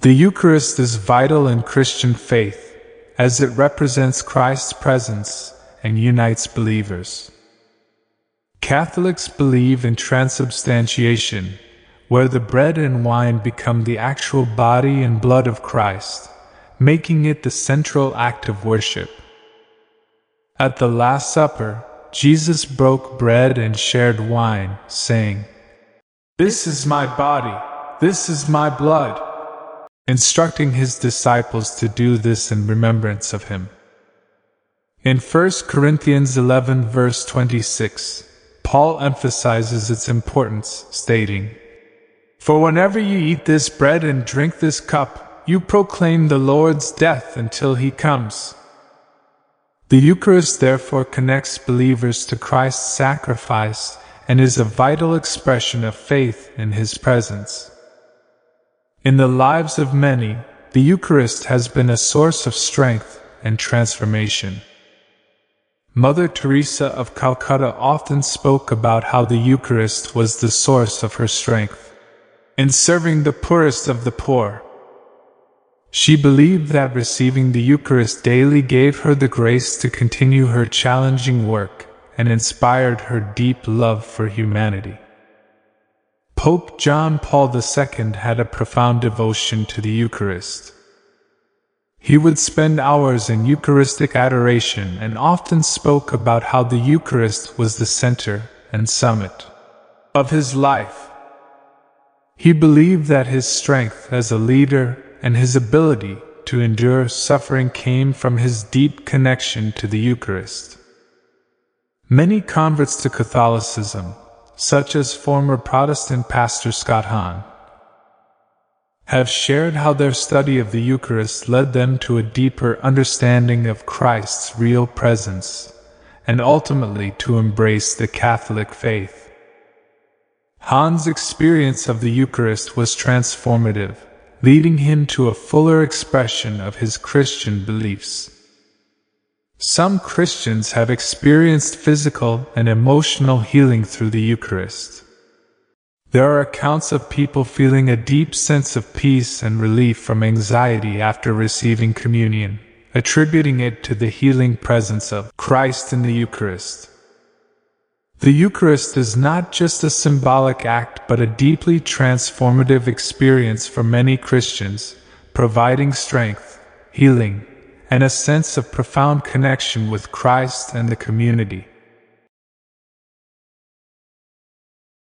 The Eucharist is vital in Christian faith, as it represents Christ's presence and unites believers. Catholics believe in transubstantiation, where the bread and wine become the actual body and blood of Christ, making it the central act of worship. At the Last Supper, Jesus broke bread and shared wine, saying, "This is my body, this is my blood," instructing his disciples to do this in remembrance of him. In 1 Corinthians 11 verse 26, Paul emphasizes its importance, stating, "For whenever you eat this bread and drink this cup, you proclaim the Lord's death until he comes." The Eucharist therefore connects believers to Christ's sacrifice and is a vital expression of faith in his presence. In the lives of many, the Eucharist has been a source of strength and transformation. Mother Teresa of Calcutta often spoke about how the Eucharist was the source of her strength in serving the poorest of the poor. She believed that receiving the Eucharist daily gave her the grace to continue her challenging work and inspired her deep love for humanity. Pope John Paul II had a profound devotion to the Eucharist. He would spend hours in Eucharistic adoration and often spoke about how the Eucharist was the center and summit of his life. He believed that his strength as a leader and his ability to endure suffering came from his deep connection to the Eucharist. Many converts to Catholicism, such as former Protestant pastor Scott Hahn, have shared how their study of the Eucharist led them to a deeper understanding of Christ's real presence, and ultimately to embrace the Catholic faith. Hahn's experience of the Eucharist was transformative, leading him to a fuller expression of his Christian beliefs. Some Christians have experienced physical and emotional healing through the Eucharist. There are accounts of people feeling a deep sense of peace and relief from anxiety after receiving communion, attributing it to the healing presence of Christ in the Eucharist. The Eucharist is not just a symbolic act but a deeply transformative experience for many Christians, providing strength, healing, and a sense of profound connection with Christ and the community.